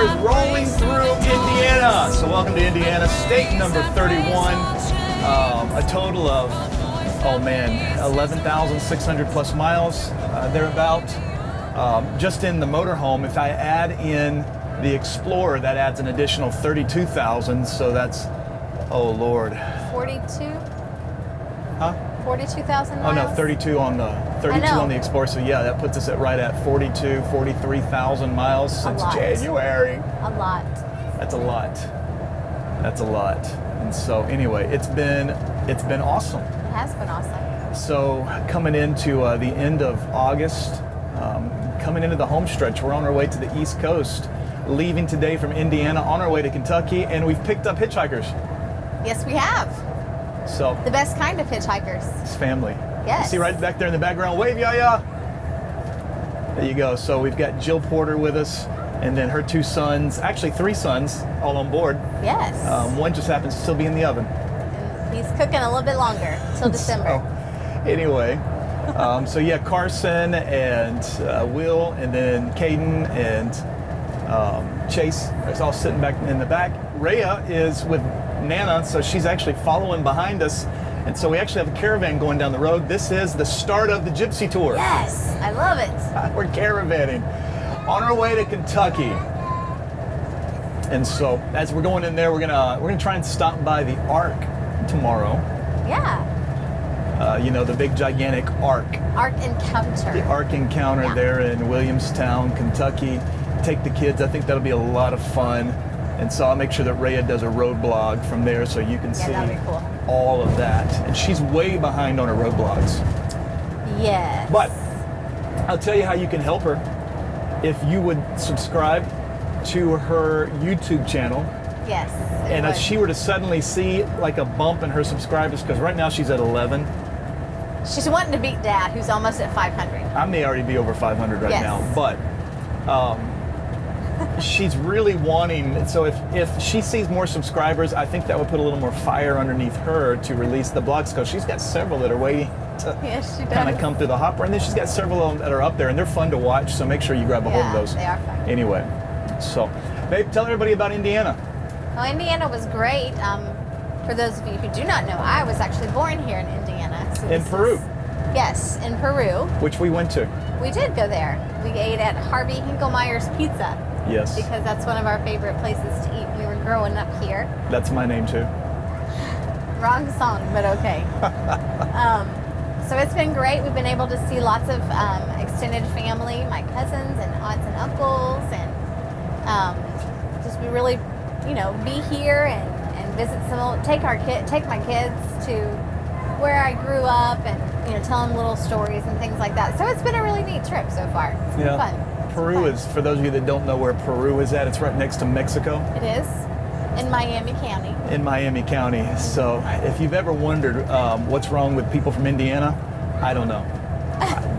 is rolling through Indiana. So welcome to Indiana, state number 31. A total of, 11,600 plus miles, thereabout. Just in the motorhome, if I add in the Explorer, that adds an additional 32,000. So that's, oh Lord. 42? Huh? 42,000 miles? Oh no, 32 on the Explorer. So yeah, that puts us at right at 43,000 miles since January. A lot. That's a lot. That's a lot. And so anyway, it's been awesome. It has been awesome. So coming into the end of August, coming into the home stretch, we're on our way to the East Coast, leaving today from Indiana on our way to Kentucky, and we've picked up hitchhikers. Yes, we have. So the best kind of hitchhikers. It's family. Yes. You see right back there in the background, wave ya. There you go. So we've got Jill Porter with us, and then her two sons, actually three sons, all on board. Yes. One just happens to still be in the oven. And he's cooking a little bit longer, till December. So, anyway, so yeah, Carson and Will, and then Caden and Chase is all sitting back in the back. Rhea is with Nana, so she's actually following behind us. And so we actually have a caravan going down the road. This is the start of the Gypsy tour. Yes, I love it. We're caravanning on our way to Kentucky. And so as we're going in there, we're gonna try and stop by the Ark tomorrow. Yeah. The big gigantic Ark. Ark Encounter. The Ark Encounter there in Williamstown, Kentucky. Take the kids. I think that'll be a lot of fun. And so I'll make sure that Rhea does a road blog from there so you can see cool. all of that. And she's way behind on her road blogs. Yes. But I'll tell you how you can help her. If you would subscribe to her YouTube channel. Yes. And if she were to suddenly see like a bump in her subscribers, because right now she's at 11. She's wanting to beat Dad, who's almost at 500. I may already be over 500 right now, but she's really wanting, so if she sees more subscribers, I think that would put a little more fire underneath her to release the blogs, because she's got several that are waiting to kind of come through the hopper, and then she's got several of them that are up there, and they're fun to watch, so make sure you grab a hold of those. They are fun. Anyway, so babe, tell everybody about Indiana. Well, Indiana was great. For those of you who do not know, I was actually born here in Indiana. So in Peru. Yes, in Peru. Which we went to. We did go there. We ate at Harvey Hinklemeyer's Pizza. Yes. Because that's one of our favorite places to eat when we were growing up here. That's my name too. Wrong song, but okay. So it's been great. We've been able to see lots of extended family, my cousins and aunts and uncles, and just be really, be here and visit take my kids to where I grew up and tell them little stories and things like that. So it's been a really neat trip so far. It's been fun. Peru is, for those of you that don't know where Peru is at, it's right next to Mexico. It is, in Miami County. In Miami County. So if you've ever wondered what's wrong with people from Indiana, I don't know.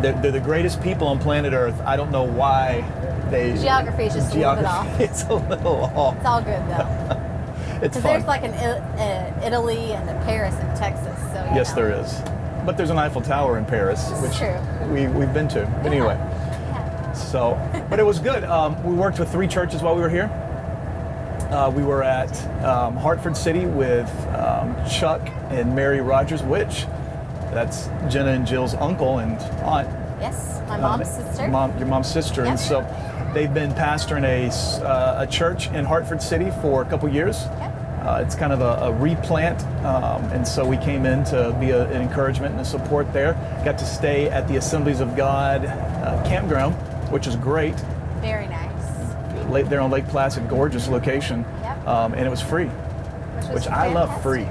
They're the greatest people on planet Earth. I don't know why they... Geography is just a little bit off. It's a little off. It's all good though. It's fun. There's like an Italy and a Paris in Texas. So yes, there is. But there's an Eiffel Tower in Paris, which we've been to. But anyway. So, but it was good. We worked with 3 churches while we were here. We were at Hartford City with Chuck and Mary Rogers, which that's Jenna and Jill's uncle and aunt. Yes, my mom's sister. Your mom's sister. Yep. And so they've been pastoring a church in Hartford City for a couple years. Yep. It's kind of a replant, and so we came in to be an encouragement and a support there. Got to stay at the Assemblies of God campground, which is great. Very nice. There on Lake Placid, gorgeous location. Yep. And it was free, which I love free.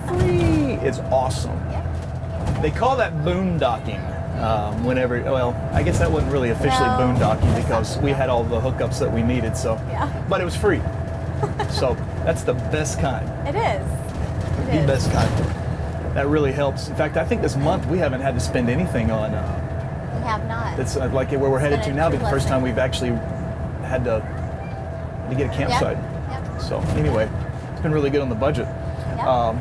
Free is awesome. Yep. They call that boondocking. I guess that wasn't really officially boondocking because we had all the hookups that we needed. So, but it was free. So that's the best kind. It is. The best kind. That really helps. In fact, I think this month we haven't had to spend anything on. We have not. It's like where we're headed to now. Be the first time we've actually had to get a campsite. Yep. So anyway, it's been really good on the budget. Yep.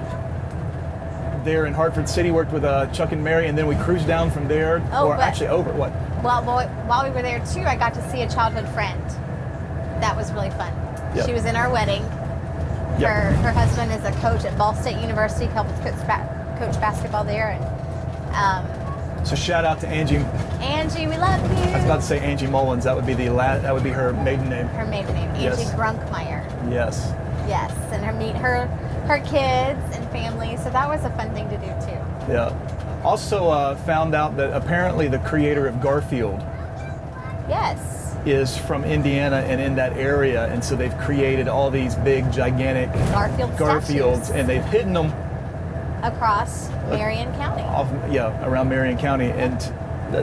There in Hartford City, worked with Chuck and Mary, and then we cruised down from there, over. What? Well, while we were there too, I got to see a childhood friend. that was really fun. Yep. She was in our wedding. Yep. Her husband is a coach at Ball State University, helped coach basketball there. And So shout out to Angie. Angie, we love you. I was about to say Angie Mullins. That would be that would be her maiden name. Her maiden name, Angie Yes. Grunkmeyer. Yes. Yes, and her kids and family. So that was a fun thing to do too. Yeah. Also found out that apparently the creator of Garfield Yes. is from Indiana and in that area, and so they've created all these big, gigantic Garfields, statues and they've hidden them across Marion County. around Marion County. And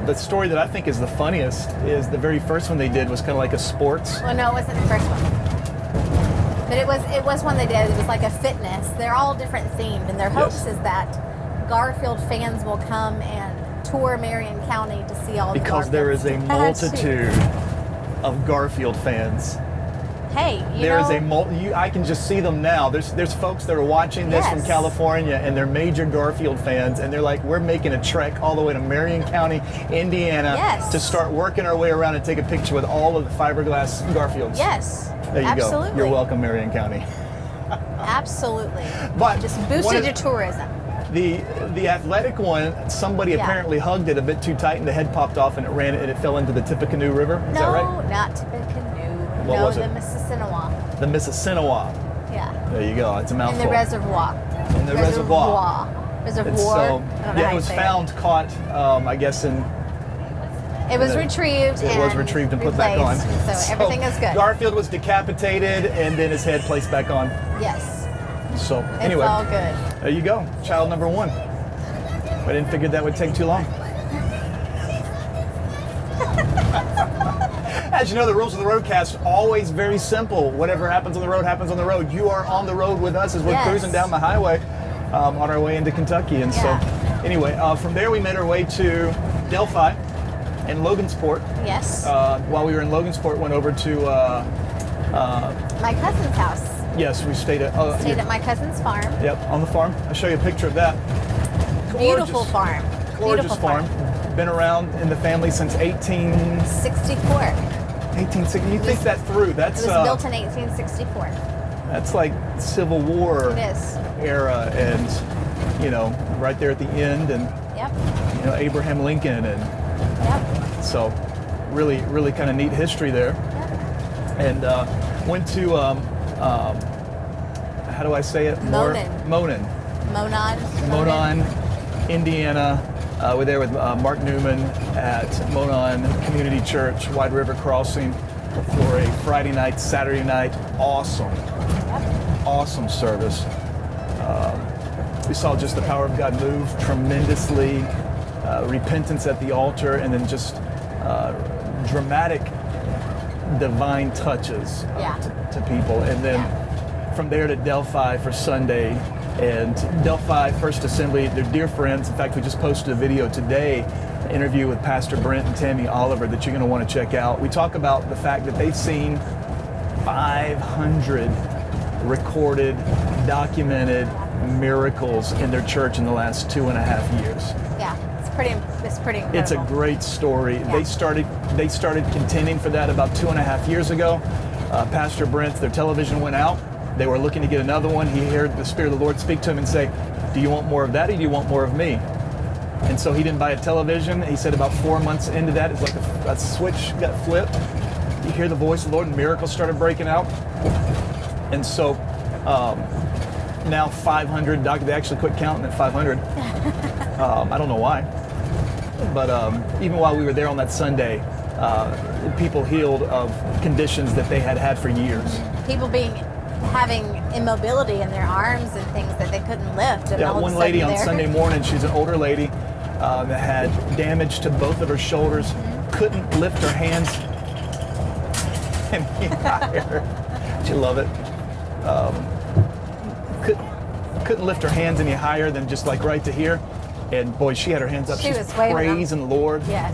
the story that I think is the funniest is the very first one they did was kind of like a sports. Well, no, it wasn't the first one, but it was one they did. It was like a fitness. They're all different themed, and their hopes is that Garfield fans will come and tour Marion County to see all the Because there is a Garfield multitude of Garfield fans. Hey, I can just see them now. There's folks that are watching this from Yes. California, and they're major Garfield fans, and they're like, we're making a trek all the way to Marion County, Indiana, Yes. to start working our way around and take a picture with all of the fiberglass Garfields. Yes. There you Absolutely. go. You're welcome, Marion County. Absolutely. But Just one boosted of- your tourism. The athletic one, somebody Yeah. apparently hugged it a bit too tight, and the head popped off, and it fell into the Tippecanoe River. Is that right? No, not Tippecanoe. What no, was it? the Mississinawa. The Mississinawa. Yeah. There you go. It's a mouthful. In the reservoir. In the reservoir. Reservoir. And so, I don't know yeah, how it you was say found, caught, I guess, in. It was the- retrieved. It was retrieved and put back on. replaced, So everything is good. Garfield was decapitated and then his head placed back on. Yes. So It's anyway, all good. there you go. Child number one. I didn't figure that would take too long. As you know, the rules of the Roadcast always very simple. Whatever happens on the road happens on the road. You are on the road with us as we're Yes. cruising down the highway on our way into Kentucky. And Yeah. so, anyway, from there we made our way to Delphi and Logansport. Yes. While we were in Logansport, went over to My cousin's house. yes, we stayed at Stayed at my cousin's farm. yep, on the farm. I'll show you a picture of that. Beautiful Gorgeous. farm. Gorgeous Beautiful farm. Been around in the family since 64. 1860. You think that through? It That's was built in 1864. that's like Civil War It is. era, and right there at the end, and Yep. Abraham Lincoln, and Yep. so really, really kind of neat history there. Yep. And went to how do I say it? Monon. Monon. Monon. Indiana. We're there with Mark Newman at Monon Community Church, Wide River Crossing, for a Friday night, Saturday night. Awesome service. We saw just the power of God move tremendously, repentance at the altar, and then just dramatic divine touches Yeah. to people. And then from there to Delphi for Sunday. And Delphi First Assembly, they're dear friends. In fact, we just posted a video today, an interview with Pastor Brent and Tammy Oliver, that you're going to want to check out. We talk about the fact that they've seen 500 recorded, documented miracles in their church in the last 2.5 years. Yeah. It's pretty incredible. It's a great story. Yeah. They started contending for that about 2.5 years ago. Pastor Brent, their television went out. They were looking to get another one. He heard the Spirit of the Lord speak to him and say, do you want more of that, or do you want more of me? And so he didn't buy a television. He said about 4 months into that, it's like a switch got flipped. You hear the voice of the Lord, and miracles started breaking out. And so now 500, they actually quit counting at 500. I don't know why. But even while we were there on that Sunday, people healed of conditions that they had for years. People having immobility in their arms and things that they couldn't lift. And Yeah, all of a one lady sudden on Sunday morning, she's an older lady that had damage to both of her shoulders, couldn't lift her hands any higher. Did you love it? Couldn't lift her hands any higher than just like right to here. And boy, she had her hands up. She She's was waving them. praising the Lord. Yes.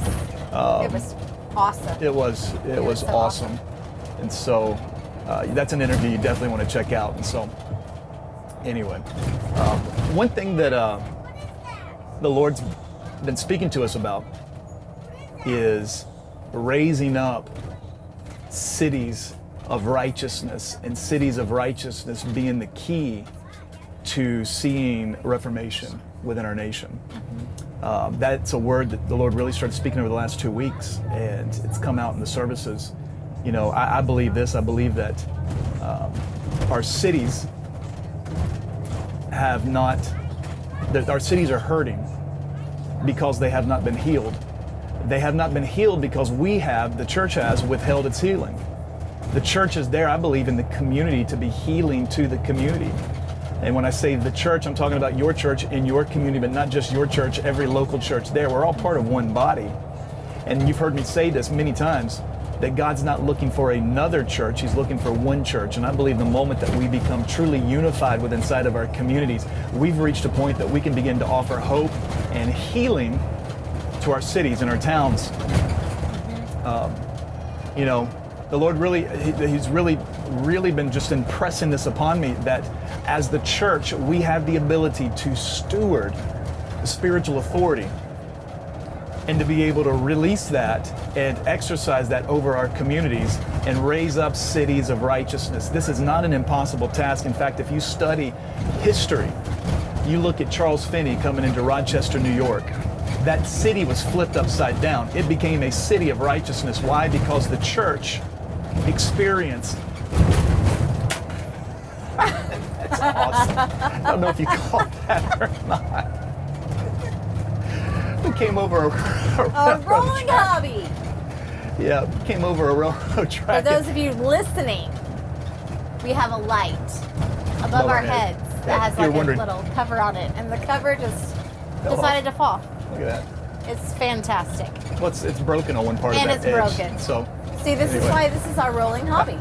It was awesome. It was so awesome. And so that's an interview you definitely want to check out. And so anyway, one thing that the Lord's been speaking to us about is raising up cities of righteousness and cities of righteousness being the key to seeing reformation within our nation. That's a word that the Lord really started speaking over the last 2 weeks, and it's come out in the services. You know, I believe this. I believe that our cities have not, that our cities are hurting because they have not been healed. They have not been healed because the church has withheld its healing. The church is there, I believe, in the community to be healing to the community. And when I say the church, I'm talking about your church in your community, but not just your church, every local church there. We're all part of one body. And you've heard me say this many times, that God's not looking for another church, He's looking for one church. And I believe the moment that we become truly unified with inside of our communities, we've reached a point that we can begin to offer hope and healing to our cities and our towns. You know, the Lord really, He's really been just impressing this upon me, that as the church, we have the ability to steward the spiritual authority and to be able to release that and exercise that over our communities and raise up cities of righteousness. This is not an impossible task. In fact, if you study history, you look at Charles Finney coming into Rochester, New York. That city was flipped upside down. It became a city of righteousness. Why? Because the church experienced. That's awesome. I don't know if you caught that or not. We came over a rolling hobby. Yeah, we came over a railroad track. For those of you listening, we have a light above our heads that has like a little cover on it, and the cover just decided to fall. Look at that. It's fantastic. Well, it's broken on one part of that edge. And it's broken. So, see, this is why this is our rolling hobby.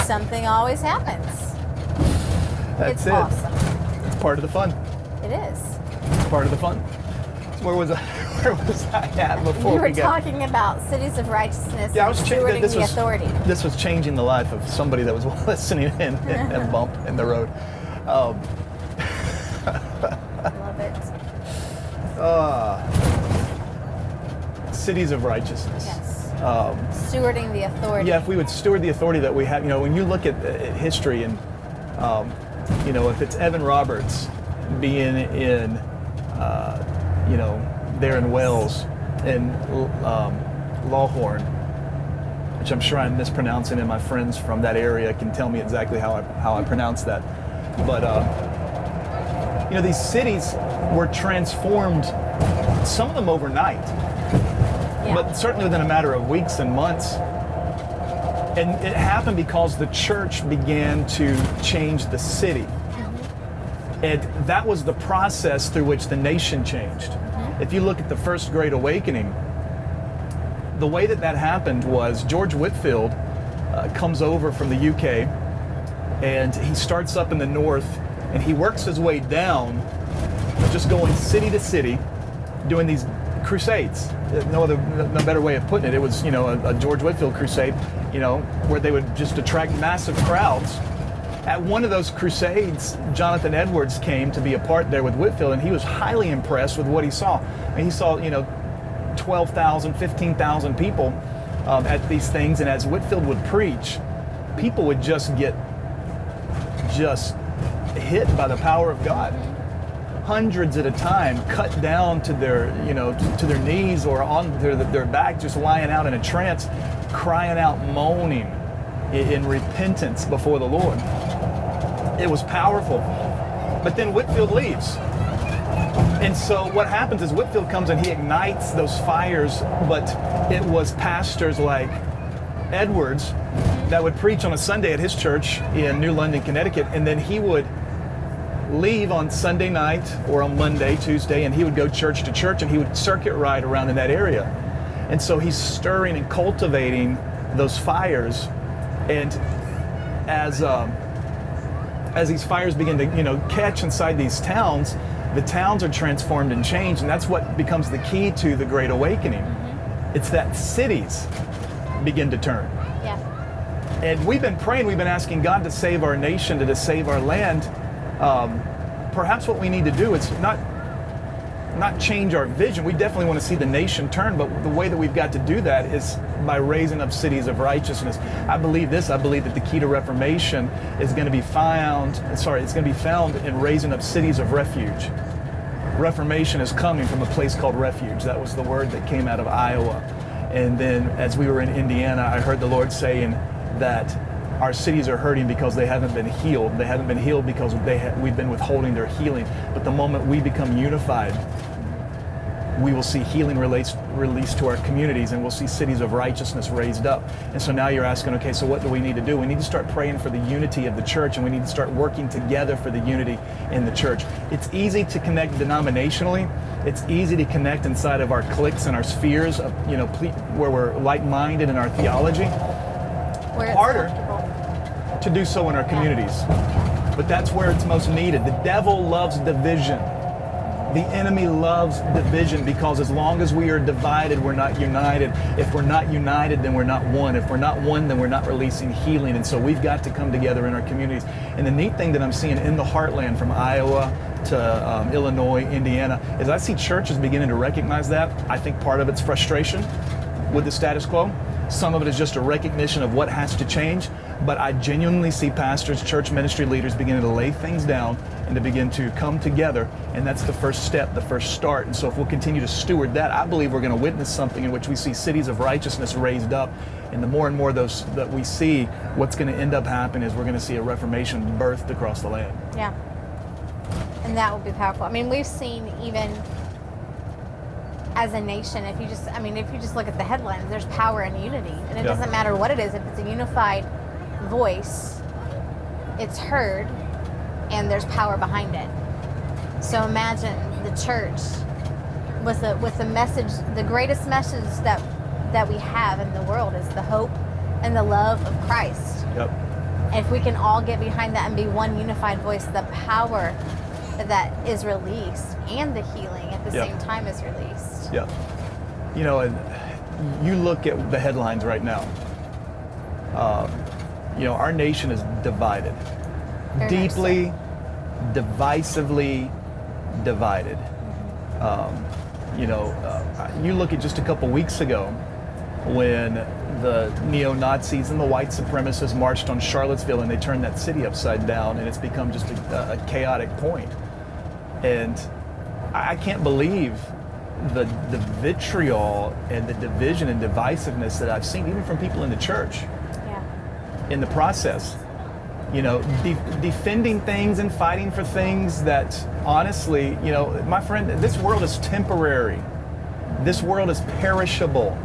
Something always happens. That's it's awesome. It's part of the fun. It is. It's part of the fun. So where was I at before we were talking about cities of rightness and stewarding the authority. This was changing the life of somebody that was listening in a bump in the road. Love it. Cities of righteousness. Yes. Stewarding the authority. Yeah, if we would steward the authority that we have, you know, when you look at history and, you know, if it's Evan Roberts being in, you know, there in Wales, in Lawhorn, which I'm sure I'm mispronouncing, and my friends from that area can tell me exactly how I pronounce that. But, you know, these cities were transformed, some of them overnight, but certainly within a matter of weeks and months. And it happened because the church began to change the city. And that was the process through which the nation changed. If you look at the First Great Awakening, the way that happened was George Whitefield comes over from the UK, and he starts up in the north, and he works his way down, just going city to city, doing these crusades. No better way of putting it. It was, you know, a George Whitefield crusade, you know, where they would just attract massive crowds. At one of those crusades, Jonathan Edwards came to be a part there with Whitefield, and he was highly impressed with what he saw. And he saw, you know, 12,000, 15,000 people at these things, and as Whitefield would preach, people would just get hit by the power of God. Hundreds at a time, cut down to their, you know, to their knees or on their back, just lying out in a trance, crying out, moaning in repentance before the Lord. It was powerful. But then Whitefield leaves. And so what happens is Whitefield comes and he ignites those fires, but it was pastors like Edwards that would preach on a Sunday at his church in New London, Connecticut, and then he would leave on Sunday night or on Monday, Tuesday, and he would go church to church, and he would circuit ride around in that area. And so he's stirring and cultivating those fires, and as these fires begin to, you know, catch inside these towns, the towns are transformed and changed, and that's what becomes the key to the Great Awakening. It's that cities begin to turn. Yeah. And we've been praying, we've been asking God to save our nation, to save our land. Perhaps what we need to do is not not change our vision. We definitely want to see the nation turn, but the way that we've got to do that is by raising up cities of righteousness. I believe this. I believe that the key to reformation is going to be found in raising up cities of refuge. Reformation is coming from a place called refuge. That was the word that came out of Iowa. And then as we were in Indiana, I heard the Lord saying that our cities are hurting because they haven't been healed. They haven't been healed because we've been withholding their healing. But the moment we become unified, we will see healing released to our communities, and we'll see cities of righteousness raised up. And so now you're asking, okay, so what do we need to do? We need to start praying for the unity of the church, and we need to start working together for the unity in the church. It's easy to connect denominationally. It's easy to connect inside of our cliques and our spheres, where we're like-minded in our theology. Harder to do so in our communities. But that's where it's most needed. The devil loves division. The enemy loves division because as long as we are divided, we're not united. If we're not united, then we're not one. If we're not one, then we're not releasing healing. And so we've got to come together in our communities. And the neat thing that I'm seeing in the heartland from Iowa to Illinois, Indiana, is I see churches beginning to recognize that. I think part of it's frustration with the status quo. Some of it is just a recognition of what has to change. But I genuinely see pastors, church ministry leaders beginning to lay things down and to begin to come together. And that's the first step, the first start. And so if we'll continue to steward that, I believe we're going to witness something in which we see cities of righteousness raised up. And the more and more those that we see, what's going to end up happening is we're going to see a reformation birthed across the land. Yeah. And that will be powerful. I mean, we've seen even as a nation, if you just look at the headlines, there's power in unity. And it doesn't matter what it is. If it's a unified voice, it's heard, and there's power behind it. So imagine the church with the message. The greatest message that we have in the world is the hope and the love of Christ. Yep. And if we can all get behind that and be one unified voice, the power that is released and the healing at the same time is released. Yeah. And you look at the headlines right now. Our nation is divided. Very Deeply, divisively divided. You look at just a couple weeks ago when the neo-Nazis and the white supremacists marched on Charlottesville and they turned that city upside down, and it's become just a chaotic point. And I can't believe the vitriol and the division and divisiveness that I've seen, even from people in the church. In the process, defending things and fighting for things that honestly, my friend, this world is temporary. This world is perishable.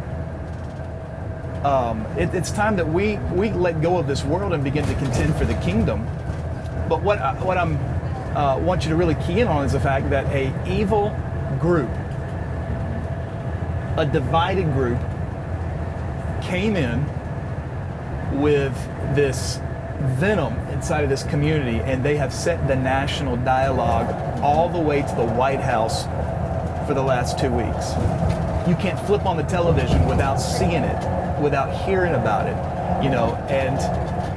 It's time that we let go of this world and begin to contend for the kingdom. But what I want you to really key in on is the fact that a evil group, a divided group, came in with this venom inside of this community, and they have set the national dialogue all the way to the White House for the last 2 weeks. You can't flip on the television without seeing it, without hearing about it, and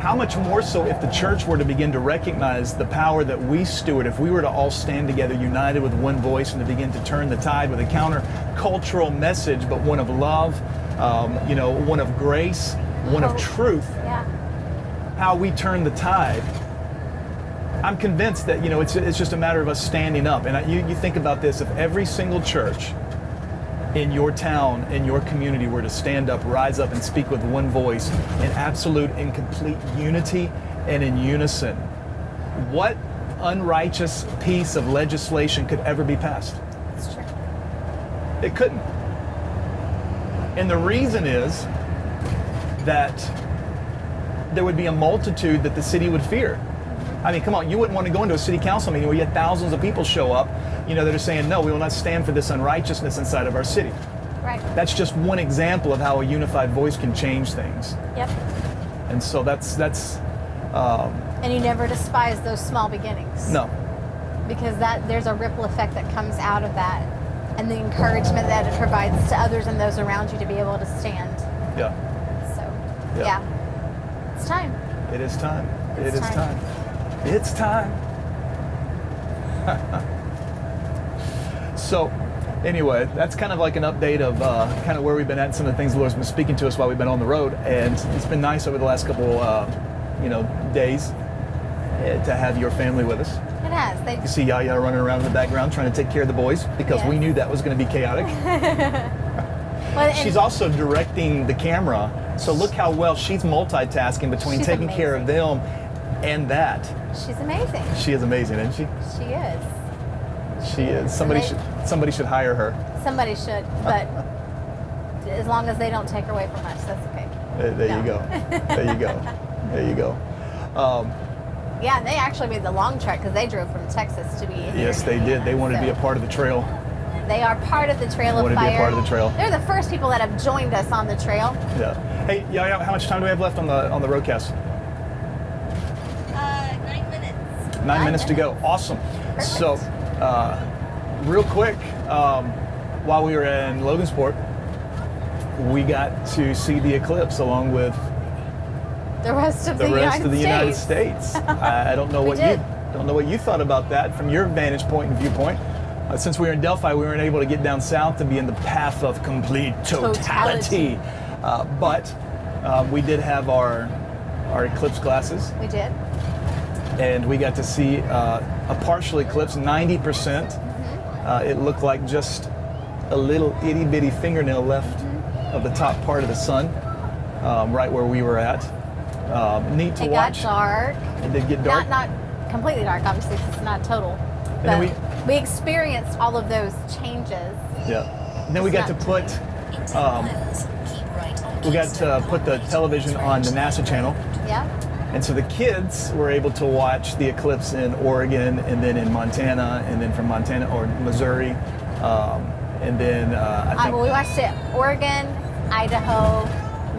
how much more so if the church were to begin to recognize the power that we steward, if we were to all stand together united with one voice and to begin to turn the tide with a counter-cultural message, but one of love, one of grace, one of truth. How we turn the tide. I'm convinced that it's just a matter of us standing up. And you think about this: if every single church in your town, in your community, were to stand up, rise up, and speak with one voice in absolute and complete unity and in unison, what unrighteous piece of legislation could ever be passed? That's true. It couldn't. And the reason is that there would be a multitude that the city would fear. I mean, come on, you wouldn't want to go into a city council meeting where you had thousands of people show up, that are saying, no, we will not stand for this unrighteousness inside of our city. Right. That's just one example of how a unified voice can change things. Yep. And so that's and you never despise those small beginnings. No. Because there's a ripple effect that comes out of that, and the encouragement that it provides to others and those around you to be able to stand. Yeah. So, yeah. It's time. It is time. It is time. It's time. So anyway, that's kind of like an update of kind of where we've been at and some of the things the Lord's been speaking to us while we've been on the road. And it's been nice over the last couple, days to have your family with us. It has. You see Yaya running around in the background trying to take care of the boys because we knew that was going to be chaotic. Well, She's also directing the camera. So look how well she's multitasking between taking care of them and that. She's amazing. She is amazing, isn't she? She is. She is. Somebody should hire her. Somebody should, but as long as they don't take her away from us, that's okay. There you go. There you go. There you go. Yeah, they actually made the long trek because they drove from Texas to be here. Yes, they did. They wanted to be a part of the trail. They are part of the Trail of Fire. Wanted to be a part of the trail. They're the first people that have joined us on the trail. Yeah. Hey, Yaya, how much time do we have left on the roadcast? 9 minutes. 9 minutes to go. Awesome. Perfect. So, real quick, while we were in Logansport, we got to see the eclipse along with The rest of the United States. I don't know what you thought about that from your vantage point and viewpoint. Since we were in Delphi, we weren't able to get down south to be in the path of complete totality. But we did have our eclipse glasses. We did. And we got to see a partial eclipse, 90%. Mm-hmm. It looked like just a little itty bitty fingernail left of the top part of the sun, right where we were at. Neat to watch. It got dark. It did get dark. Not completely dark, obviously, 'cause it's not total. And But we experienced all of those changes. Yeah. And then we got to put the television on the NASA channel. Yeah. And so the kids were able to watch the eclipse in Oregon, and then in Montana, and then from Montana or Missouri, and then I think Well, we watched it Oregon, Idaho,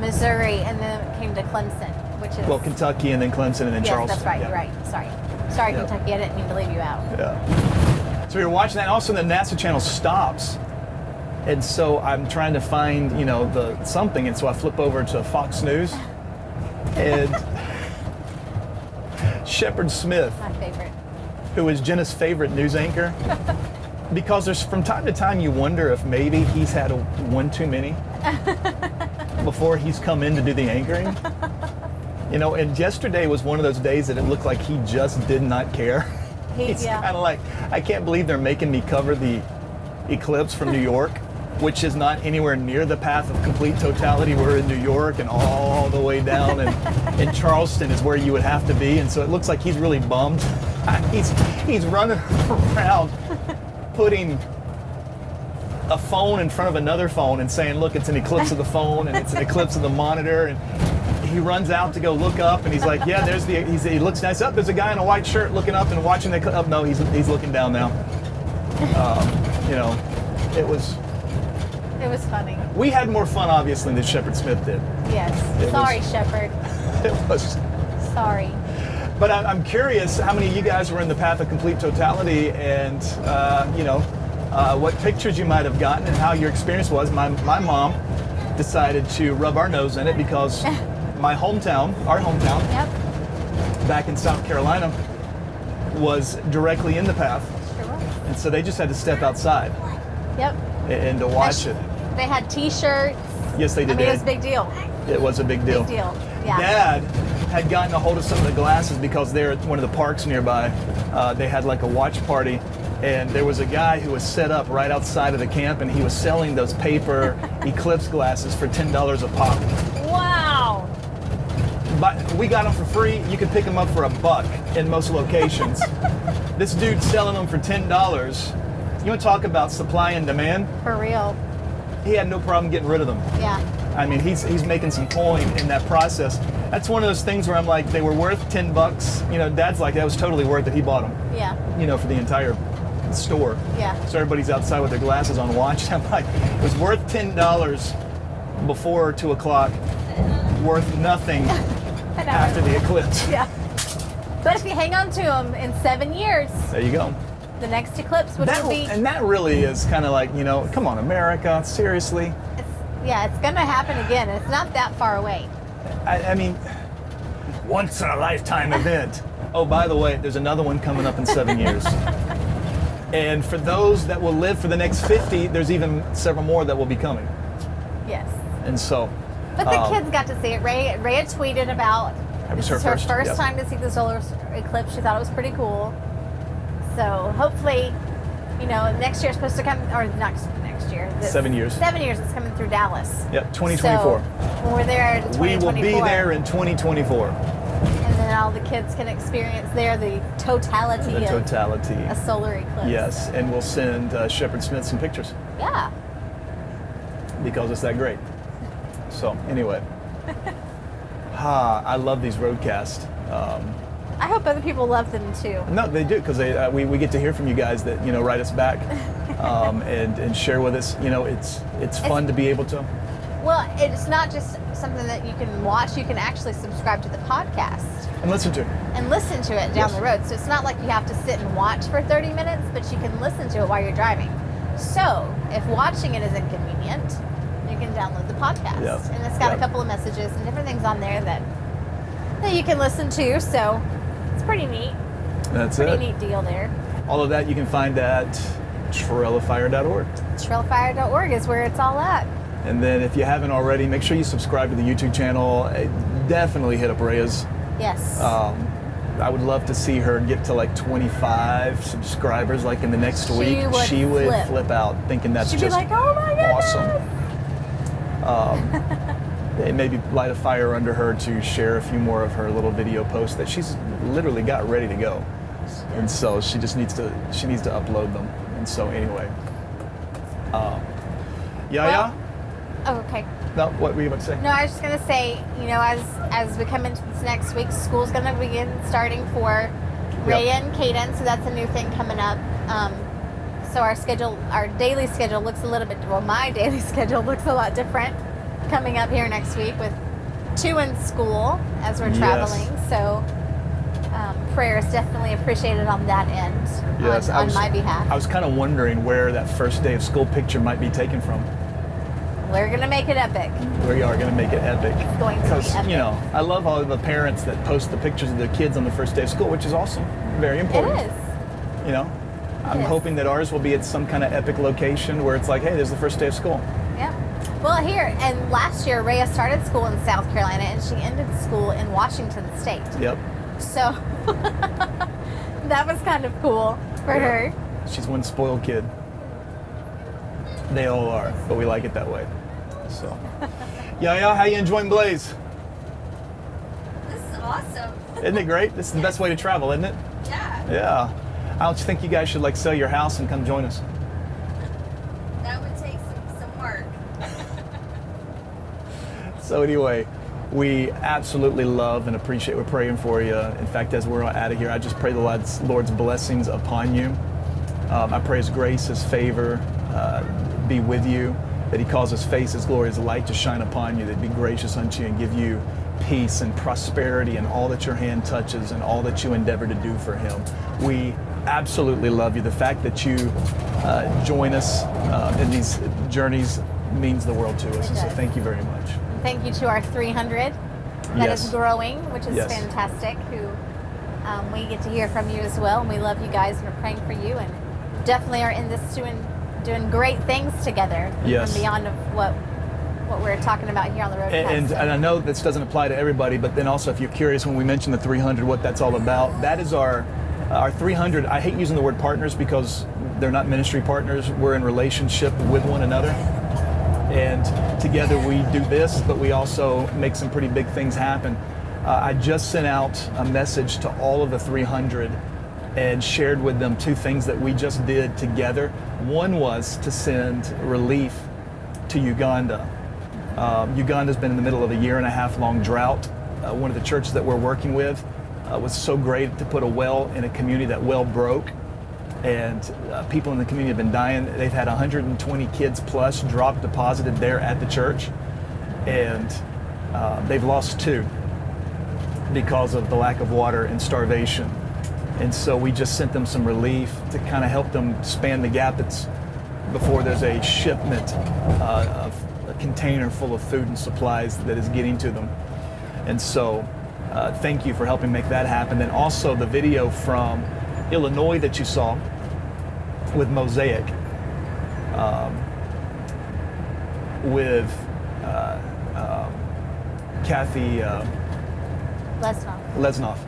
Missouri, and then it came to Clemson, which is Kentucky, and then Clemson, and then yes, Charleston. that's right. Yeah. You're right. Sorry, Yeah. Kentucky. I didn't mean to leave you out. Yeah. So we were watching that, and all of a sudden the NASA channel stops, and so I'm trying to find the something, and so I flip over to Fox News, and Shepard Smith, My favorite. who is Jenna's favorite news anchor, because there's from time to time you wonder if maybe he's had one too many before he's come in to do the anchoring. And yesterday was one of those days that it looked like he just did not care. He's kind of like, I can't believe they're making me cover the eclipse from New York, which is not anywhere near the path of complete totality. We're in New York and all the way down, and in Charleston is where you would have to be. And so it looks like he's really bummed. He's running around putting a phone in front of another phone and saying, look, it's an eclipse of the phone and it's an eclipse of the monitor. And he runs out to go look up, and he's like, yeah, he looks nice. Up, there's a guy in a white shirt looking up and watching the eclipse. Oh, no, he's looking down now. It was funny. We had more fun, obviously, than Shepard Smith did. Yes. Sorry, Shepard. It was. Sorry. But I'm curious how many of you guys were in the path of complete totality, and what pictures you might have gotten and how your experience was. My mom decided to rub our nose in it because our hometown, back in South Carolina, was directly in the path. Sure was. And so they just had to step outside. Yep. And to watch it. They had T-shirts. Yes, they did. I mean, it was a big deal. It was a big deal. Big deal. Yeah. Dad had gotten a hold of some of the glasses because they're at one of the parks nearby. They had like a watch party, and there was a guy who was set up right outside of the camp, and he was selling those paper eclipse glasses for $10 a pop. Wow. But we got them for free. You could pick them up for $1 in most locations. This dude's selling them for $10. You want to talk about supply and demand? For real. He had no problem getting rid of them. Yeah. I mean, he's making some coin in that process. That's one of those things where I'm like, they were worth $10. Dad's like, that was totally worth it. He bought them. Yeah. For the entire store. Yeah. So everybody's outside with their glasses on watch. I'm like, it was worth $10 before 2 o'clock, worth nothing after the eclipse. Yeah. But if you hang on to them in 7 years, There you go. the next eclipse, which will be... And that really is kind of like, come on, America, seriously. It's going to happen again. It's not that far away. I mean, once in a lifetime event. Oh, by the way, there's another one coming up in 7 years. And for those that will live for the next 50, there's even several more that will be coming. Yes. And so. But the kids got to see it. Rhea tweeted about This is her first yep. time to see the solar eclipse. She thought it was pretty cool. So hopefully, next year's supposed to come, or next year. 7 years. 7 years. It's coming through Dallas. Yep, 2024. So when we're there in 2024. We will be there in 2024. And then all the kids can experience there the totality of a solar eclipse. Yes, and we'll send Shepard Smith some pictures. Yeah. Because it's that great. So anyway, I love these Roadcasts. I hope other people love them too. No, they do, because we get to hear from you guys that write us back and share with us. It's fun to be able to. Well, it's not just something that you can watch. You can actually subscribe to the podcast And listen to it. and listen to it down the road. So it's not like you have to sit and watch for 30 minutes, but you can listen to it while you're driving. So if watching it is inconvenient, you can download the podcast. Yep. And it's got a couple of messages and different things on there that you can listen to. So it's pretty neat. That's Pretty it. neat deal there. All of that you can find at trailofire.org. Trailfire.org is where it's all at. And then if you haven't already, make sure you subscribe to the YouTube channel. Definitely hit up Rhea's. Yes. I would love to see her get to like 25 subscribers like in the next week. She would flip out thinking that's She'd just be like, oh my goodness. awesome. It maybe light a fire under her to share a few more of her little video posts that she's literally got ready to go. And so she just needs to upload them. And so anyway. Oh, okay. No, what were you about to say? No, I was just going to say, as we come into this next week, school's going to begin starting for Rhea and Caden, so that's a new thing coming up. So our daily schedule looks a little bit, my daily schedule looks a lot different coming up here next week with 2 in school as we're traveling. So prayer is definitely appreciated on that end, on my behalf. I was kind of wondering where that first day of school picture might be taken from. We're going to make it epic. We are going to make it epic. It's going to be epic. Because, I love all the parents that post the pictures of their kids on the first day of school, which is awesome. Very important. It is. I'm hoping that ours will be at some kind of epic location where it's like, hey, this is the first day of school. Yeah. Well, and last year, Rhea started school in South Carolina, and she ended school in Washington State. Yep. So that was kind of cool for her. She's one spoiled kid. They all are, but we like it that way. So, how you enjoying Blaze? This is awesome. Isn't it great? This is the best way to travel, isn't it? Yeah. Yeah. I don't think you guys should sell your house and come join us. That would take some work. So anyway, we absolutely love and appreciate. We're praying for you. In fact, as we're out of here, I just pray the Lord's blessings upon you. I pray His grace, His favor be with you, that He cause His face, His glory, His light to shine upon you, that be gracious unto you and give you peace and prosperity in all that your hand touches and all that you endeavor to do for Him. We absolutely love you. The fact that you join us in these journeys means the world to us. And so thank you very much. And thank you to our 300 that is growing, which is fantastic, who we get to hear from you as well. And we love you guys and are praying for you, and definitely are in this doing great things together. Yes. And beyond of what we're talking about here on the Roadcast. And I know this doesn't apply to everybody, but then also if you're curious, when we mention the 300, what that's all about, that is our 300. I hate using the word partners because they're not ministry partners. We're in relationship with one another. And together we do this, but we also make some pretty big things happen. I just sent out a message to all of the 300 and shared with them 2 things that we just did together. One was to send relief to Uganda. Uganda's been in the middle of a 1.5 year long drought. One of the churches that we're working with was so great to put a well in a community. That well broke, and people in the community have been dying. They've had 120 kids plus deposited there at the church, and they've lost 2 because of the lack of water and starvation. And so we just sent them some relief to kind of help them span the gap before there's a shipment of a container full of food and supplies that is getting to them. And so thank you for helping make that happen. Then also the video from Illinois that you saw, with Mosaic, with Kathy Lesnoff.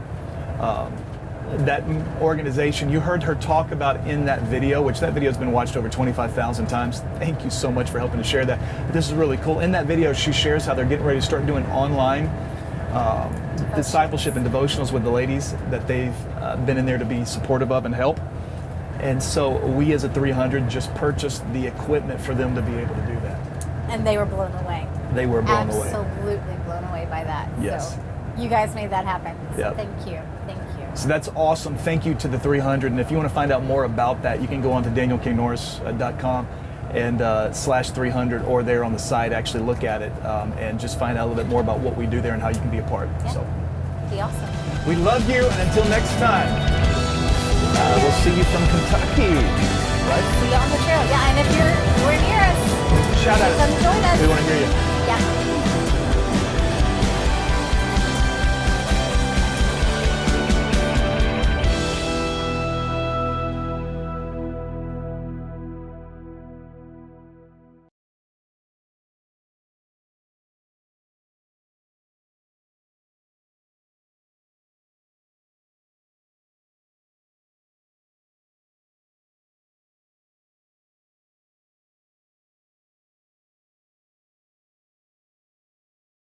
That organization, you heard her talk about in that video, which that video has been watched over 25,000 times. Thank you so much for helping to share that. But this is really cool. In that video, she shares how they're getting ready to start doing online discipleship and devotionals with the ladies that they've been in there to be supportive of and help. And so we as a 300 just purchased the equipment for them to be able to do that. And they were blown away. They were blown away. Absolutely blown away by that. Yes. So you guys made that happen. So Yep. thank you. Thank you. So that's awesome. Thank you to the 300. And if you want to find out more about that, you can go on to danielknorris.com and /300, or there on the site, actually look at it and just find out a little bit more about what we do there and how you can be a part. Yeah. So Be awesome. we love you, and until next time, we'll see you from Kentucky. Right? See you on the trail. Yeah, and if you're near us, Shout out. come join us. We want to hear you.